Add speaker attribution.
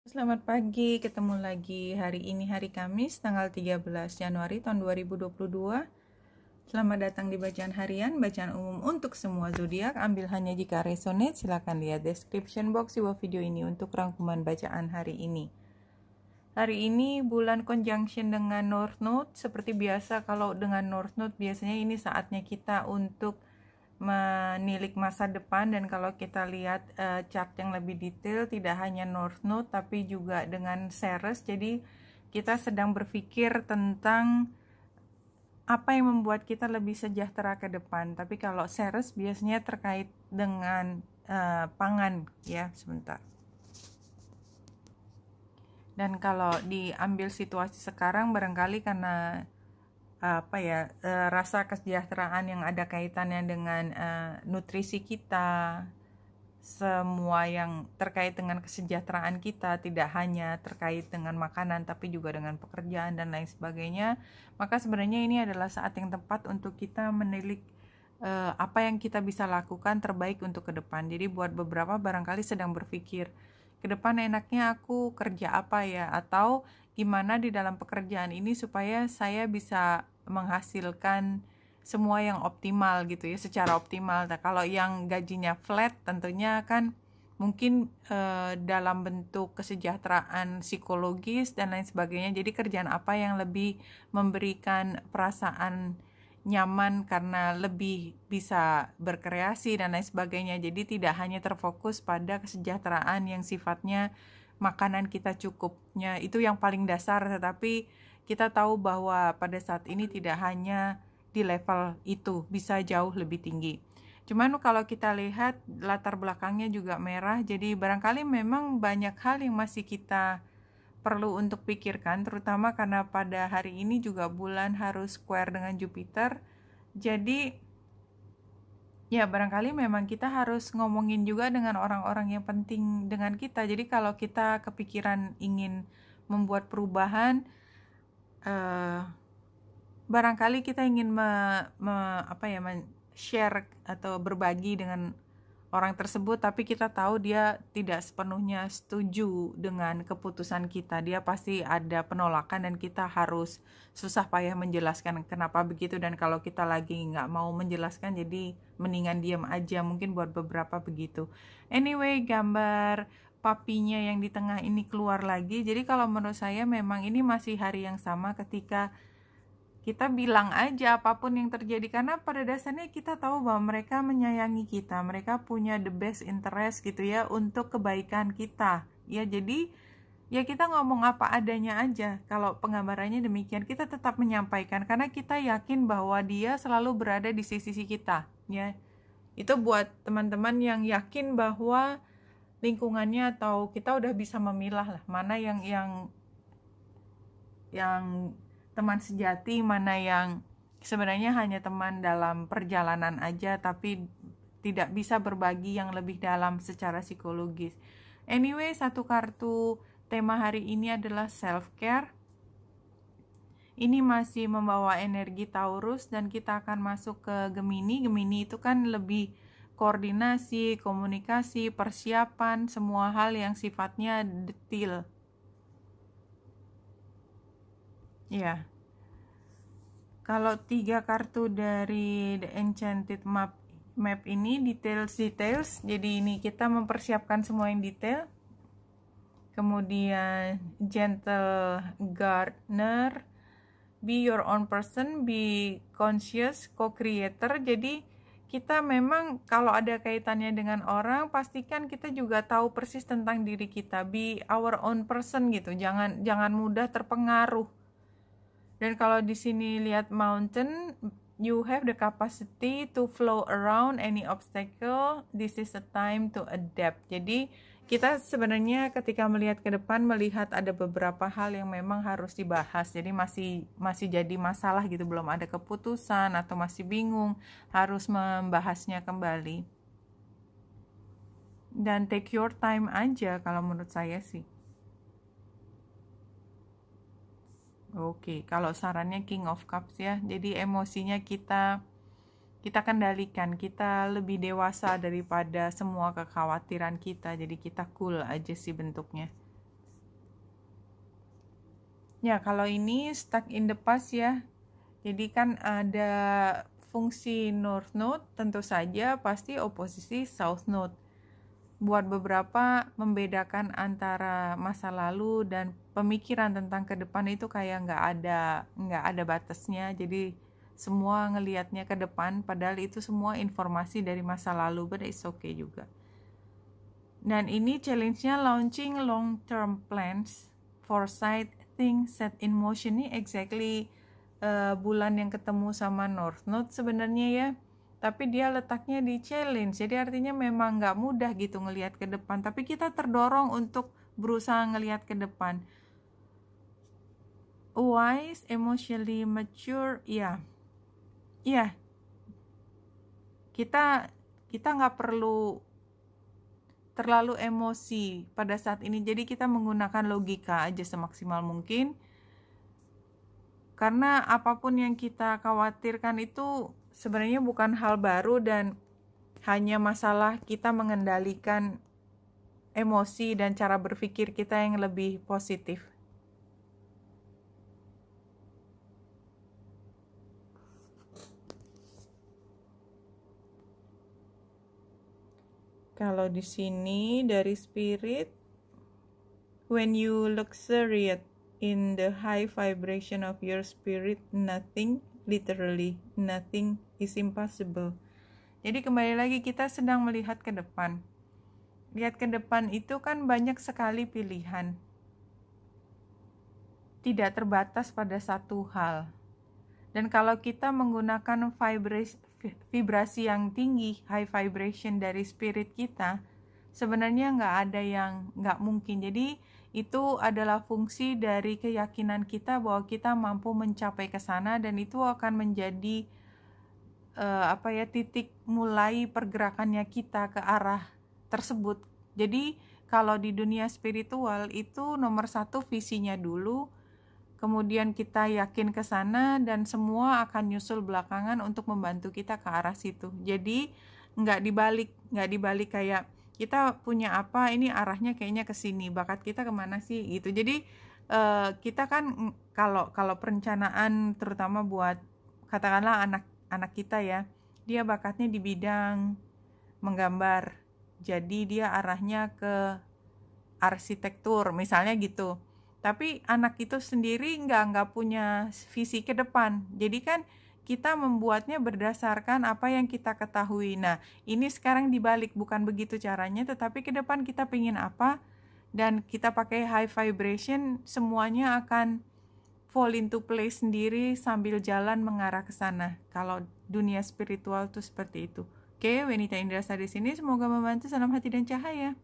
Speaker 1: Selamat pagi, ketemu lagi hari ini hari Kamis tanggal 13 Januari tahun 2022. Selamat datang di bacaan harian, bacaan umum untuk semua zodiak. Ambil hanya jika resonate, silakan lihat description box di bawah video ini untuk rangkuman bacaan hari ini. Hari ini bulan conjunction dengan North Node. Seperti biasa kalau dengan North Node biasanya ini saatnya kita untuk menilik masa depan, dan kalau kita lihat chart yang lebih detail tidak hanya North Node tapi juga dengan Ceres, jadi kita sedang berpikir tentang apa yang membuat kita lebih sejahtera ke depan. Tapi kalau Ceres biasanya terkait dengan pangan ya, sebentar. Dan kalau diambil situasi sekarang barangkali karena rasa kesejahteraan yang ada kaitannya dengan nutrisi kita, semua yang terkait dengan kesejahteraan kita, tidak hanya terkait dengan makanan tapi juga dengan pekerjaan dan lain sebagainya, maka sebenarnya ini adalah saat yang tepat untuk kita menilik apa yang kita bisa lakukan terbaik untuk ke depan. Jadi buat beberapa barangkali sedang berpikir, ke depan enaknya aku kerja apa ya, atau gimana di dalam pekerjaan ini supaya saya bisa menghasilkan semua yang optimal gitu ya, secara optimal. Nah, kalau yang gajinya flat tentunya kan mungkin dalam bentuk kesejahteraan psikologis dan lain sebagainya. Jadi kerjaan apa yang lebih memberikan perasaan nyaman karena lebih bisa berkreasi dan lain sebagainya. Jadi tidak hanya terfokus pada kesejahteraan yang sifatnya makanan kita cukupnya, itu yang paling dasar, tetapi kita tahu bahwa pada saat ini tidak hanya di level itu, bisa jauh lebih tinggi. Cuman kalau kita lihat latar belakangnya juga merah, jadi barangkali memang banyak hal yang masih kita perlu untuk pikirkan, terutama karena pada hari ini juga bulan harus square dengan Jupiter. Jadi ya barangkali memang kita harus ngomongin juga dengan orang-orang yang penting dengan kita. Jadi kalau kita kepikiran ingin membuat perubahan, barangkali kita ingin share atau berbagi dengan orang tersebut, tapi kita tahu dia tidak sepenuhnya setuju dengan keputusan kita. Dia pasti ada penolakan dan kita harus susah payah menjelaskan kenapa begitu. Dan kalau kita lagi nggak mau menjelaskan, jadi mendingan diam aja, mungkin buat beberapa begitu. Anyway, gambar papinya yang di tengah ini keluar lagi. Jadi kalau menurut saya memang ini masih hari yang sama ketika kita bilang aja apapun yang terjadi, karena pada dasarnya kita tahu bahwa mereka menyayangi kita, mereka punya the best interest gitu ya untuk kebaikan kita ya. Jadi ya kita ngomong apa adanya aja. Kalau penggambarannya demikian, kita tetap menyampaikan karena kita yakin bahwa dia selalu berada di sisi kita ya. Itu buat teman-teman yang yakin bahwa lingkungannya atau kita udah bisa memilah lah mana yang teman sejati, mana yang sebenarnya hanya teman dalam perjalanan aja tapi tidak bisa berbagi yang lebih dalam secara psikologis. Anyway, satu kartu tema hari ini adalah self care. Ini masih membawa energi Taurus dan kita akan masuk ke Gemini. Gemini itu kan lebih koordinasi, komunikasi, persiapan, semua hal yang sifatnya detail. Ya, kalau 3 kartu dari The Enchanted Map ini details. Jadi ini kita mempersiapkan semua yang detail. Kemudian Gentle Gardener, be your own person, be conscious, co-creator. Jadi kita memang kalau ada kaitannya dengan orang, pastikan kita juga tahu persis tentang diri kita. Be our own person gitu. Jangan mudah terpengaruh. Dan kalau di sini lihat mountain, you have the capacity to flow around any obstacle. This is a time to adapt. Jadi kita sebenarnya ketika melihat ke depan, melihat ada beberapa hal yang memang harus dibahas. Jadi masih jadi masalah gitu, belum ada keputusan atau masih bingung, harus membahasnya kembali. Dan take your time aja kalau menurut saya sih. Oke, kalau sarannya King of Cups ya. Jadi emosinya kita kendalikan, kita lebih dewasa daripada semua kekhawatiran kita. Jadi kita cool aja sih bentuknya. Ya, kalau ini stuck in the past ya. Jadi kan ada fungsi north node, tentu saja pasti oposisi south node. Buat beberapa membedakan antara masa lalu dan pemikiran tentang ke depan itu kayak nggak ada batasnya. Jadi semua ngelihatnya ke depan, padahal itu semua informasi dari masa lalu, but it's okay juga. Dan ini challenge-nya launching long-term plans, foresight, things set in motion. Ini exactly bulan yang ketemu sama North Node sebenarnya ya. Tapi dia letaknya di challenge, jadi artinya memang nggak mudah gitu ngelihat ke depan. Tapi kita terdorong untuk berusaha ngelihat ke depan. Wise, emotionally mature, ya. Iya, kita nggak perlu terlalu emosi pada saat ini. Jadi kita menggunakan logika aja semaksimal mungkin. Karena apapun yang kita khawatirkan itu sebenarnya bukan hal baru dan hanya masalah kita mengendalikan emosi dan cara berpikir kita yang lebih positif. Kalau di sini dari spirit, when you luxuriate in the high vibration of your spirit, nothing, literally nothing is impossible. Jadi kembali lagi kita sedang melihat ke depan. Lihat ke depan itu kan banyak sekali pilihan. Tidak terbatas pada satu hal. Dan kalau kita menggunakan vibrasi yang tinggi, high vibration dari spirit kita, sebenarnya nggak ada yang nggak mungkin. Jadi itu adalah fungsi dari keyakinan kita bahwa kita mampu mencapai ke sana, dan itu akan menjadi titik mulai pergerakannya kita ke arah tersebut. Jadi kalau di dunia spiritual itu nomor satu visinya dulu, kemudian kita yakin ke sana dan semua akan nyusul belakangan untuk membantu kita ke arah situ. Jadi nggak dibalik kayak kita punya apa, ini arahnya kayaknya ke sini, bakat kita kemana sih gitu. Jadi kita kan kalau perencanaan terutama buat katakanlah anak kita ya, dia bakatnya di bidang menggambar, jadi dia arahnya ke arsitektur misalnya gitu. Tapi anak itu sendiri nggak punya visi ke depan. Jadi kan kita membuatnya berdasarkan apa yang kita ketahui. Nah, ini sekarang dibalik, bukan begitu caranya, tetapi ke depan kita pingin apa, dan kita pakai high vibration, semuanya akan fall into place sendiri sambil jalan mengarah ke sana. Kalau dunia spiritual tuh seperti itu. Oke, Wenita Indrasa di sini, semoga membantu. Salam hati dan cahaya.